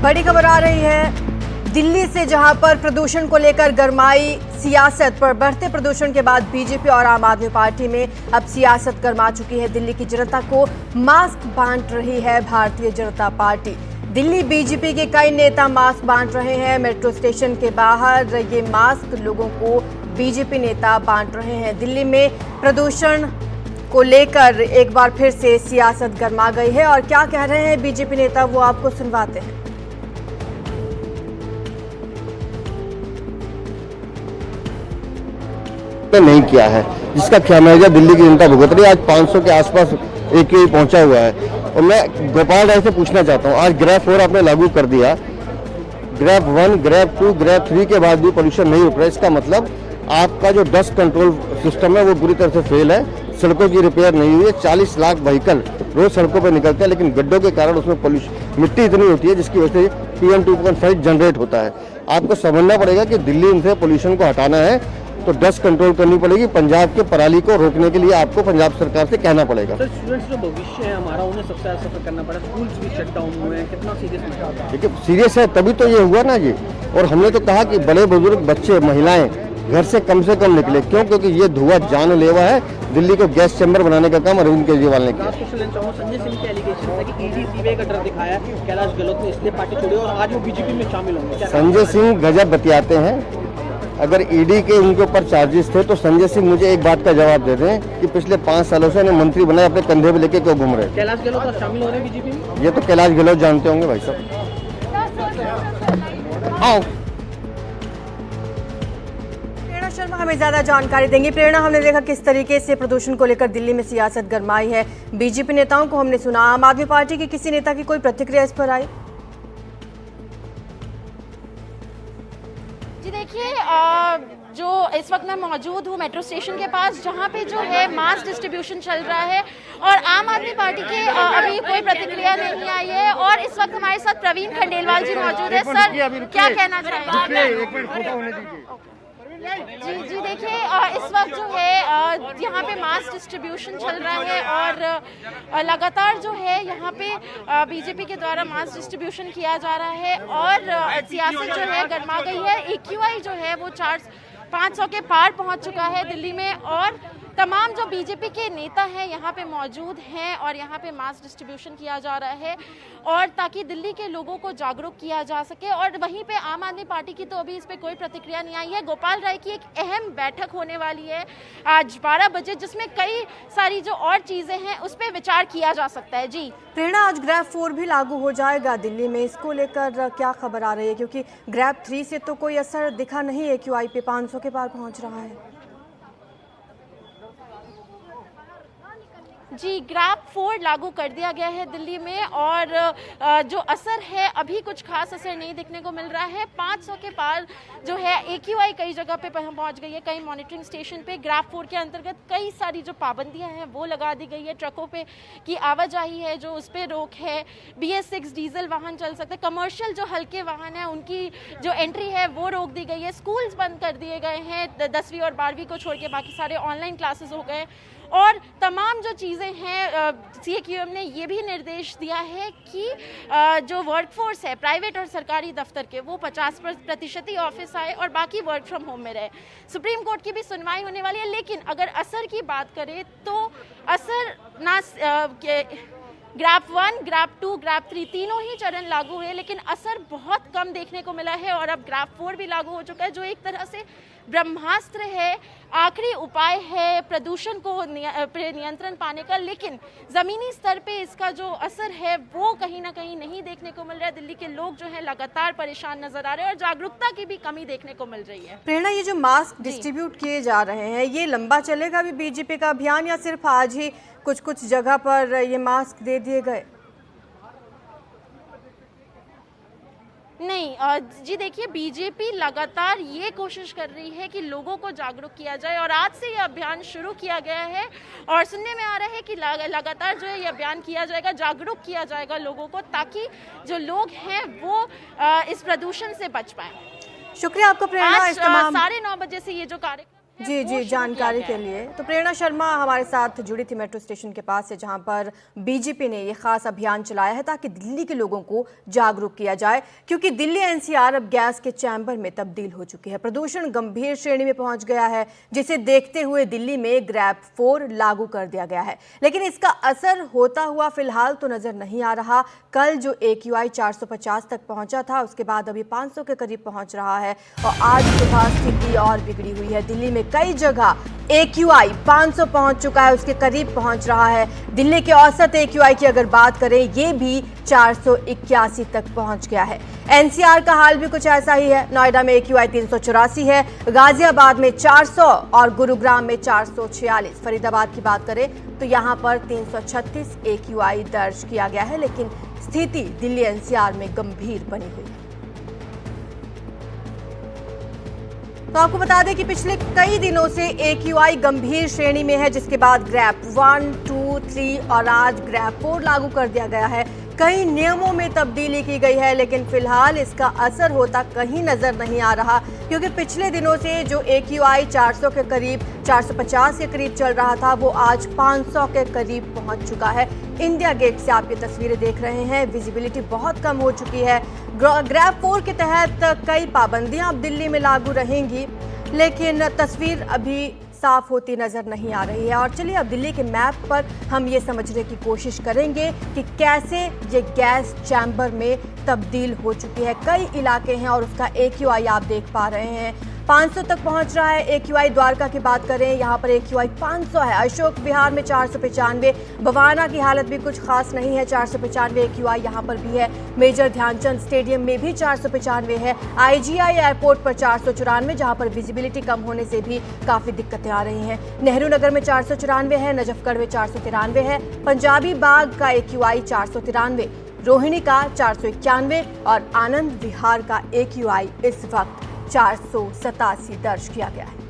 बड़ी खबर आ रही है दिल्ली से, जहां पर प्रदूषण को लेकर गरमाई सियासत। पर बढ़ते प्रदूषण के बाद बीजेपी और आम आदमी पार्टी में अब सियासत गरमा चुकी है। दिल्ली की जनता को मास्क बांट रही है भारतीय जनता पार्टी। दिल्ली बीजेपी के कई नेता मास्क बांट रहे हैं। मेट्रो स्टेशन के बाहर ये मास्क लोगों को बीजेपी नेता बांट रहे हैं। दिल्ली में प्रदूषण को लेकर एक बार फिर से सियासत गरमा गई है और क्या कह रहे हैं बीजेपी नेता वो आपको सुनवाते हैं। नहीं किया है, जिसका खामियाजा दिल्ली की जनता भुगत रही है। आज 500 के आसपास AQI पहुंचा हुआ है और मैं गोपाल राय से पूछना चाहता हूं, आज ग्रैब 4 आपने लागू कर दिया, ग्रैब 1, ग्रैब 2, ग्रैब 3 के बाद भी पोल्यूशन नहीं रुक रहा है। इसका मतलब आपका जो डस्ट कंट्रोल सिस्टम है वो बुरी तरह से फेल है। सड़कों की रिपेयर नहीं हुई है। 40 लाख व्हीकल रोज सड़कों पर निकलते हैं, लेकिन गड्ढों के कारण उसमें पोल्यूशन, मिट्टी इतनी होती है जिसकी वजह से PM 2.5 जनरेट होता है। आपको समझना पड़ेगा कि दिल्ली से पोल्यूशन को हटाना है तो डस्ट कंट्रोल करनी पड़ेगी। पंजाब के पराली को रोकने के लिए आपको पंजाब सरकार से कहना पड़ेगा। सर, स्टूडेंट्स जो भविष्य है हमारा, उन्हें सबसे ज्यादा सफर करना पड़ा। स्कूल्स भी शट डाउन हुए हैं, कितना सीरियस मसला है? देखिए, सीरियस है तभी तो ये हुआ ना ये। और हमने तो कहा कि बड़े बुजुर्ग, बच्चे, महिलाएं घर से कम निकले। क्यों? क्योंकि ये धुआं जानलेवा है। दिल्ली को गैस चैम्बर बनाने का काम अरविंद केजरीवाल ने किया। संजय सिंह के एलिगेशन है कि ED सीबीआई का डर दिखाया, कैलाश गहलोत ने इसलिए पार्टी छोड़ी और आज वो बीजेपी में शामिल होंगे। संजय सिंह गजब बतियाते हैं। अगर ED के उनके ऊपर चार्जेस थे तो संजय सिंह मुझे एक बात का जवाब दे दें कि पिछले 5 सालों से उन्हें मंत्री बनाए, अपने कंधे पे लेके क्यों घूम रहे? कैलाश गहलोत शामिल हो रहे हैं बीजेपी में? ये तो कैलाश गहलोत जानते होंगे भाई साहब। हाँ, प्रेरणा शर्मा हमें ज्यादा जानकारी देंगी। प्रेरणा, हमने देखा किस तरीके से प्रदूषण को लेकर दिल्ली में सियासत गरमाई है। बीजेपी नेताओं को हमने सुना, आम आदमी पार्टी के किसी नेता की कोई प्रतिक्रिया इस पर आई? जी देखिए, जो इस वक्त मैं मौजूद हूँ मेट्रो स्टेशन के पास, जहाँ पे जो है मास डिस्ट्रीब्यूशन चल रहा है और आम आदमी पार्टी के अभी कोई प्रतिक्रिया नहीं आई है। और इस वक्त हमारे साथ प्रवीण खंडेलवाल जी मौजूद है। सर, क्या कहना चाहेंगे? जी देखिए, इस वक्त जो है यहाँ पे मास डिस्ट्रीब्यूशन चल रहा है और लगातार जो है यहाँ पे बीजेपी के द्वारा मास डिस्ट्रीब्यूशन किया जा रहा है और सियासत जो है गरमा गई है। AQI जो है वो 500 के पार पहुँच चुका है दिल्ली में और तमाम जो बीजेपी के नेता हैं यहाँ पे मौजूद हैं और यहाँ पे मास डिस्ट्रीब्यूशन किया जा रहा है और ताकि दिल्ली के लोगों को जागरूक किया जा सके। और वहीं पे आम आदमी पार्टी की तो अभी इस पे कोई प्रतिक्रिया नहीं आई है। गोपाल राय की एक अहम बैठक होने वाली है आज 12 बजे, जिसमें कई सारी जो और चीज़ें हैं उस पर विचार किया जा सकता है। जी प्रेरणा, आज ग्रैब 4 भी लागू हो जाएगा दिल्ली में, इसको लेकर क्या खबर आ रही है? क्योंकि ग्रैब 3 से तो कोई असर दिखा नहीं, AQI पे 500 के पार पहुँच रहा है। जी, ग्रैब 4 लागू कर दिया गया है दिल्ली में और जो असर है अभी कुछ खास असर नहीं देखने को मिल रहा है। 500 के पार जो है AQI कई जगह पे पहुंच गई है, कई मॉनिटरिंग स्टेशन पे। ग्रैब 4 के अंतर्गत कई सारी जो पाबंदियां हैं वो लगा दी गई है। ट्रकों पे की आवाजाही है जो उस पर रोक है। BS6 डीजल वाहन चल सकते हैं। कमर्शियल जो हल्के वाहन है उनकी जो एंट्री है वो रोक दी गई है। स्कूल्स बंद कर दिए गए हैं, 10वीं और 12वीं को छोड़ के बाकी सारे ऑनलाइन क्लासेस हो गए और तमाम जो चीज़ें हैं CAQM ने ये भी निर्देश दिया है कि जो वर्कफोर्स है प्राइवेट और सरकारी दफ्तर के, वो 50% ही ऑफिस आए और बाकी वर्क फ्रॉम होम में रहे। सुप्रीम कोर्ट की भी सुनवाई होने वाली है, लेकिन अगर असर की बात करें तो असर ना ग्रैब 1, ग्रैब 2, ग्रैब 3 तीनों ही चरण लागू हुए, लेकिन असर बहुत कम देखने को मिला है। और अब ग्रैब 4 भी लागू हो चुका है, जो एक तरह से ब्रह्मास्त्र है, आखिरी उपाय है प्रदूषण को नियंत्रण पाने का। लेकिन ज़मीनी स्तर पे इसका जो असर है वो कहीं ना कहीं नहीं देखने को मिल रहा है। दिल्ली के लोग जो है लगातार परेशान नजर आ रहे हैं और जागरूकता की भी कमी देखने को मिल रही है। प्रेरणा, ये जो मास्क डिस्ट्रीब्यूट किए जा रहे हैं ये लंबा चलेगा भी बीजेपी का अभियान, या सिर्फ आज ही कुछ जगह पर ये मास्क दे दिए गए? नहीं जी देखिए, बीजेपी लगातार ये कोशिश कर रही है कि लोगों को जागरूक किया जाए और आज से ये अभियान शुरू किया गया है और सुनने में आ रहा है कि लगातार जो है ये अभियान किया जाएगा, जागरूक किया जाएगा लोगों को, ताकि जो लोग हैं वो इस प्रदूषण से बच पाए। शुक्रिया आपका प्रेरणा। आज 9:30 बजे से ये जो कार्यक्रम जी वो जी, शुरू जानकारी किया के गया है। लिए तो प्रेरणा शर्मा हमारे साथ जुड़ी थी मेट्रो स्टेशन के पास से, जहां पर बीजेपी ने ये खास अभियान चलाया है ताकि दिल्ली के लोगों को जागरूक किया जाए, क्योंकि दिल्ली एनसीआर अब गैस के चैम्बर में तब्दील हो चुकी है। प्रदूषण गंभीर श्रेणी में पहुंच गया है, जिसे देखते हुए दिल्ली में ग्रैप 4 लागू कर दिया गया है, लेकिन इसका असर होता हुआ फिलहाल तो नजर नहीं आ रहा। कल जो AQI 450 तक पहुंचा था, उसके बाद अभी 500 के करीब पहुंच रहा है और आज सुबह स्थिति और बिगड़ी हुई है। दिल्ली में कई जगह AQI 500 पहुंच चुका है, उसके करीब पहुंच रहा है। दिल्ली के औसत AQI की अगर बात करें, ये भी 481 तक पहुंच गया है। एनसीआर का हाल भी कुछ ऐसा ही है। नोएडा में AQI 384 है, गाजियाबाद में 400 और गुरुग्राम में 446। फरीदाबाद की बात करें तो यहां पर 336 AQI दर्ज किया गया है, लेकिन स्थिति दिल्ली एनसीआर में गंभीर बनी हुई है। तो आपको बता दें कि पिछले कई दिनों से AQI गंभीर श्रेणी में है, जिसके बाद ग्रैप 1, 2, 3 और आज ग्रैप 4 लागू कर दिया गया है। कई नियमों में तब्दीली की गई है, लेकिन फिलहाल इसका असर होता कहीं नजर नहीं आ रहा, क्योंकि पिछले दिनों से जो AQI 400 के करीब 450 के करीब चल रहा था, वो आज 500 के करीब पहुंच चुका है। इंडिया गेट से आप ये तस्वीरें देख रहे हैं, विजिबिलिटी बहुत कम हो चुकी है। ग्रैप 4 के तहत कई पाबंदियां अब दिल्ली में लागू रहेंगी, लेकिन तस्वीर अभी साफ होती नजर नहीं आ रही है। और चलिए अब दिल्ली के मैप पर हम ये समझने की कोशिश करेंगे कि कैसे ये गैस चैम्बर में तब्दील हो चुकी है। कई इलाके हैं और उसका AQI आप देख पा रहे हैं 500 तक पहुंच रहा है। AQI द्वारका की बात करें, यहाँ पर AQI 500 है। अशोक विहार में 495, बवाना की हालत भी कुछ खास नहीं है, 495 AQI यहाँ पर भी है। मेजर ध्यानचंद स्टेडियम में भी 495 है। IGI एयरपोर्ट पर 494, जहाँ पर विजिबिलिटी कम होने से भी काफ़ी दिक्कतें आ रही हैं। नेहरू नगर में 494 है, नजफगढ़ में 493 है, पंजाबी बाग का AQI 493, रोहिणी का 491 और आनंद विहार का AQI इस वक्त 487 दर्ज किया गया है।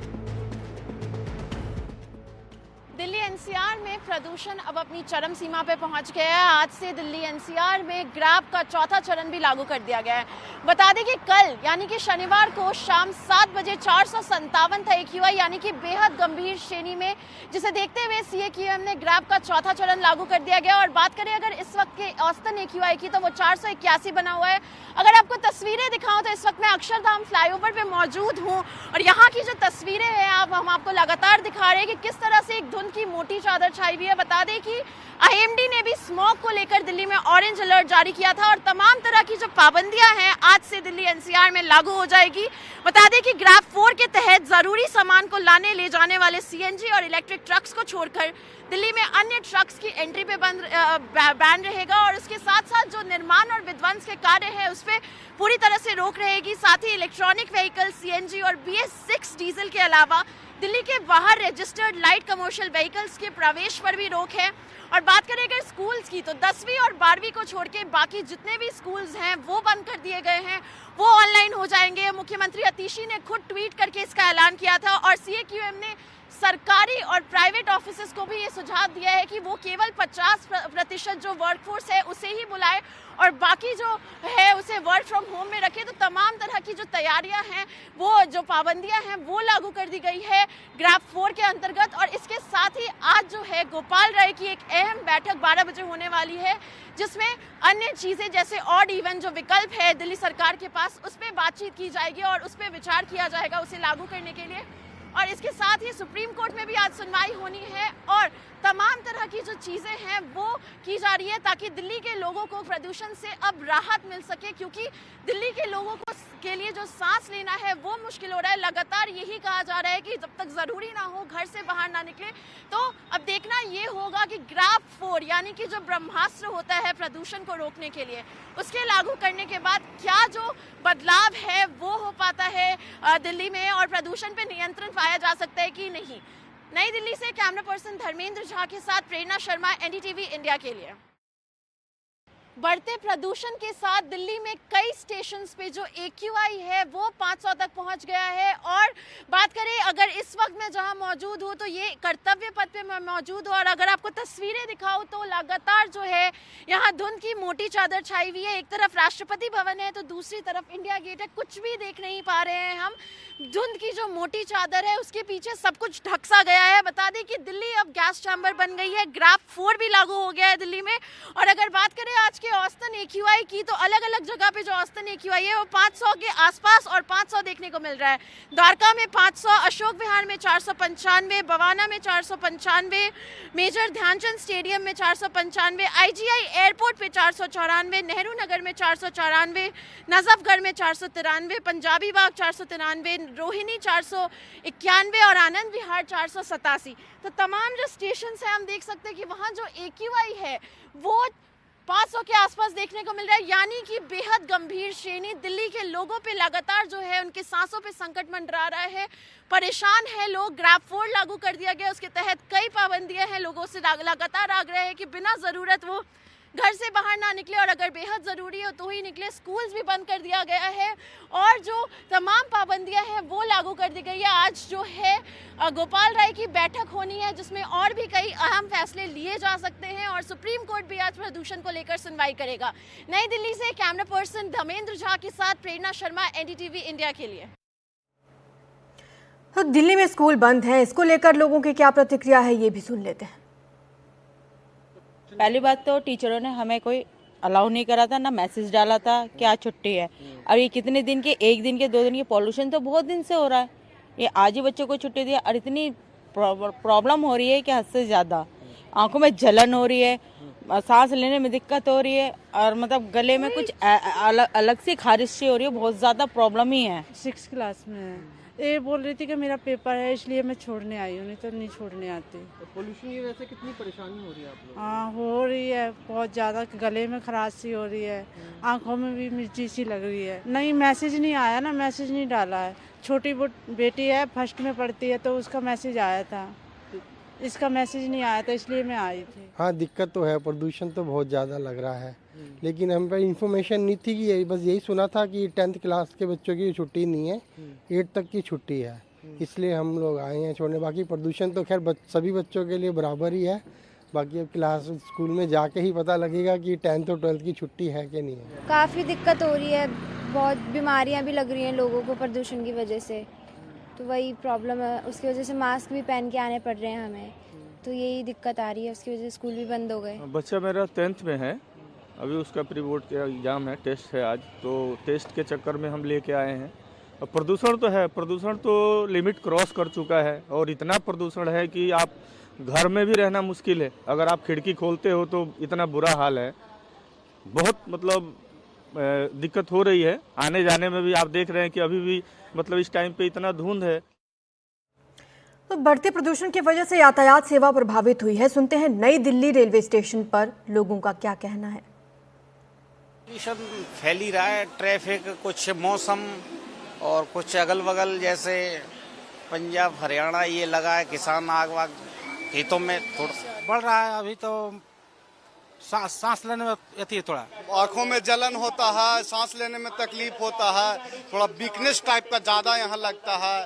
दिल्ली एनसीआर में प्रदूषण अब अपनी चरम सीमा पे पहुंच गया है। आज से दिल्ली एनसीआर में ग्रैप का चौथा चरण भी लागू कर दिया गया है। बता दें कि कल यानी कि शनिवार को शाम 7 बजे 457 था AQI, यानी कि बेहद गंभीर श्रेणी में, जिसे देखते हुए CAQM ने ग्रैप का चौथा चरण लागू कर दिया गया। और बात करें अगर इस वक्त के औसतन AQI की, तो वो 481 बना हुआ है। अगर आपको तस्वीरें दिखाऊं तो इस वक्त मैं अक्षरधाम फ्लाईओवर पे मौजूद हूं और यहाँ की जो तस्वीरें हैं हम आपको लगातार दिखा रहे हैं कि किस तरह से एक धुंध की मोटी चादर छाई हुई है। बता दें कि IMD ने भी स्मॉग को लेकर दिल्ली में ऑरेंज अलर्ट जारी किया था और तमाम तरह की जो पाबंदियां हैं आज से दिल्ली एनसीआर में लागू हो जाएगी। बता दें कि ग्रैप 4 के तहत जरूरी सामान को लाने ले जाने वाले CNG और इलेक्ट्रिक ट्रक्स को छोड़कर दिल्ली में अन्य ट्रक्स की एंट्री पे बैन रहेगा और उसके साथ साथ जो निर्माण और विध्वंस के कार्य हैं उस पर पूरी तरह से रोक रहेगी। साथ ही इलेक्ट्रॉनिक व्हीकल, CNG और BS6 डीजल के अलावा दिल्ली के बाहर रजिस्टर्ड लाइट कमर्शियल व्हीकल्स के प्रवेश पर भी रोक है। और बात करें अगर स्कूल्स की, तो 10वीं और 12वीं को छोड़ के बाकी जितने भी स्कूल्स हैं वो बंद कर दिए गए हैं, वो ऑनलाइन हो जाएंगे। मुख्यमंत्री अतीशी ने खुद ट्वीट करके इसका ऐलान किया था और CAQM ने सरकारी और प्राइवेट ऑफिसेज को भी ये सुझाव दिया है कि वो केवल 50% जो वर्कफोर्स है उसे ही बुलाए और बाकी जो है उसे वर्क फ्रॉम होम में रखे। तो तमाम तरह की जो तैयारियां हैं, वो जो पाबंदियां हैं वो लागू कर दी गई है ग्रैप 4 के अंतर्गत। और इसके साथ ही आज जो है गोपाल राय की एक अहम बैठक 12 बजे होने वाली है, जिसमें अन्य चीज़ें जैसे ऑड इवन जो विकल्प है दिल्ली सरकार के पास, उस पर बातचीत की जाएगी और उस पर विचार किया जाएगा उसे लागू करने के लिए। और इसके साथ ही सुप्रीम कोर्ट में भी आज सुनवाई होनी है और तमाम तरह की जो चीज़ें हैं वो की जा रही है ताकि दिल्ली के लोगों को प्रदूषण से अब राहत मिल सके, क्योंकि दिल्ली के लोगों को के लिए जो सांस लेना है वो मुश्किल हो रहा है। लगातार यही कहा जा रहा है कि जब तक ज़रूरी ना हो घर से बाहर ना निकले। तो अब देखना ये होगा कि ग्रैप 4 यानी कि जो ब्रह्मास्त्र होता है प्रदूषण को रोकने के लिए, उसके लागू करने के बाद क्या जो बदलाव है वो हो पाता है दिल्ली में और प्रदूषण पे नियंत्रण पाया जा सकता है कि नहीं। नई दिल्ली से कैमरा पर्सन धर्मेंद्र झा के साथ प्रेरणा शर्मा, NDTV इंडिया के लिए। बढ़ते प्रदूषण के साथ दिल्ली में कई स्टेशंस पे जो AQI है वो 500 तक पहुंच गया है। और बात करें अगर इस वक्त मैं जहां मौजूद हूं तो ये कर्तव्य पथ पे मैं मौजूद हूं और अगर आपको तस्वीरें दिखाऊं तो लगातार जो है यहां धुंध की मोटी चादर छाई हुई है। एक तरफ राष्ट्रपति भवन है तो दूसरी तरफ इंडिया गेट है, कुछ भी देख नहीं पा रहे हैं हम। धुंध की जो मोटी चादर है उसके पीछे सब कुछ ढक सा गया है। बता दें कि दिल्ली अब गैस चैम्बर बन गई है, ग्राफ 4 भी लागू हो गया है दिल्ली में। और अगर बात करें आज के औसतन AQI की तो अलग अलग जगह पे जो औसतन AQI है वो 500 के आसपास और 500 देखने को मिल रहा है। द्वारका में 500, अशोक विहार में 495, बवाना में 495, मेजर ध्यानचंद स्टेडियम में 495, IGI एयरपोर्ट पे 494, नेहरू नगर में 494, नजफगढ़ में 493, पंजाबी बाग 493, रोहिणी 491 और आनंद विहार 487। तो तमाम जो स्टेशन है हम देख सकते हैं कि वहाँ जो AQI है वो 500 के आसपास देखने को मिल रहा है, यानी कि बेहद गंभीर श्रेणी। दिल्ली के लोगों पे लगातार जो है उनके सांसों पे संकट मंडरा रहा है, परेशान है लोग। ग्राफ 4 लागू कर दिया गया, उसके तहत कई पाबंदियां हैं। लोगों से लगातार आग्रह है कि बिना ज़रूरत वो घर से बाहर ना निकले और अगर बेहद ज़रूरी हो तो ही निकले। स्कूल्स भी बंद कर दिया गया है और जो तमाम पाबंदियां हैं वो लागू कर दी गई है। आज जो है गोपाल राय की बैठक होनी है जिसमें और भी कई अहम फैसले लिए जा सकते हैं और सुप्रीम कोर्ट भी आज प्रदूषण को लेकर सुनवाई करेगा। नई दिल्ली से कैमरा पर्सन धर्मेंद्र झा के साथ प्रेरणा शर्मा, NDTV इंडिया के लिए। तो दिल्ली में स्कूल बंद हैं, इसको लेकर लोगों की क्या प्रतिक्रिया है ये भी सुन लेते हैं। पहली बात तो टीचरों ने हमें कोई अलाउ नहीं करा था, ना मैसेज डाला था क्या छुट्टी है। और ये कितने दिन के, 1 दिन के 2 दिन के, पॉल्यूशन तो बहुत दिन से हो रहा है। ये आज ही बच्चों को छुट्टी दिया और इतनी प्रॉब्लम हो रही है कि हद से ज़्यादा। आंखों में जलन हो रही है, सांस लेने में दिक्कत हो रही है और मतलब गले में कुछ अलग से खारिश सी हो रही है। बहुत ज़्यादा प्रॉब्लम ही है। 6th क्लास में है। ये बोल रही थी कि मेरा पेपर है इसलिए मैं छोड़ने आई हूँ, नहीं तो नहीं छोड़ने आती। तो पोल्यूशन की वजह से कितनी परेशानी हो रही है आप लोग? हाँ हो रही है, बहुत ज़्यादा। गले में खराश सी हो रही है, आंखों में भी मिर्ची सी लग रही है। नहीं मैसेज नहीं आया ना, मैसेज नहीं डाला है। छोटी बेटी है, फर्स्ट में पढ़ती है तो उसका मैसेज आया था, इसका मैसेज नहीं आया था इसलिए मैं आई थी। हाँ दिक्कत तो है, प्रदूषण तो बहुत ज़्यादा लग रहा है, लेकिन हम पे इन्फॉर्मेशन नहीं थी कि बस यही सुना था कि 10th क्लास के बच्चों की छुट्टी नहीं है, 8 तक की छुट्टी है, इसलिए हम लोग आए हैं छोड़ने। बाकी प्रदूषण तो खैर सभी बच्चों के लिए बराबर ही है। बाकी अब क्लास स्कूल में जाके ही पता लगेगा कि 10th और 12th की छुट्टी है कि नहीं है। काफ़ी दिक्कत हो रही है, बहुत बीमारियां भी लग रही हैं लोगों को प्रदूषण की वजह से, तो वही प्रॉब्लम है। उसकी वजह से मास्क भी पहन के आने पड़ रहे हैं हमें, तो यही दिक्कत आ रही है। उसकी वजह से स्कूल भी बंद हो गए। बच्चा मेरा 10th में है, अभी उसका प्री बोर्ड का एग्ज़ाम है, टेस्ट है आज, तो टेस्ट के चक्कर में हम लेके आए हैं। और प्रदूषण तो है, प्रदूषण तो लिमिट क्रॉस कर चुका है और इतना प्रदूषण है कि आप घर में भी रहना मुश्किल है। अगर आप खिड़की खोलते हो तो इतना बुरा हाल है, बहुत मतलब दिक्कत हो रही है। आने जाने में भी आप देख रहे हैं कि अभी भी मतलब इस टाइम पे इतना धुंध है। तो बढ़ते प्रदूषण की वजह से यातायात सेवा प्रभावित हुई है। सुनते हैं नई दिल्ली रेलवे स्टेशन पर लोगों का क्या कहना है। प्रदूषण फैल ही रहा है, ट्रैफिक, कुछ मौसम और कुछ अगल बगल जैसे पंजाब हरियाणा ये लगा है, किसान आग वाग खेतों में थोड़ा बढ़ रहा है। अभी तो सांस लेने में अति थोड़ा आँखों में जलन होता है, सांस लेने में तकलीफ होता है, थोड़ा वीकनेस टाइप का ज़्यादा यहाँ लगता है।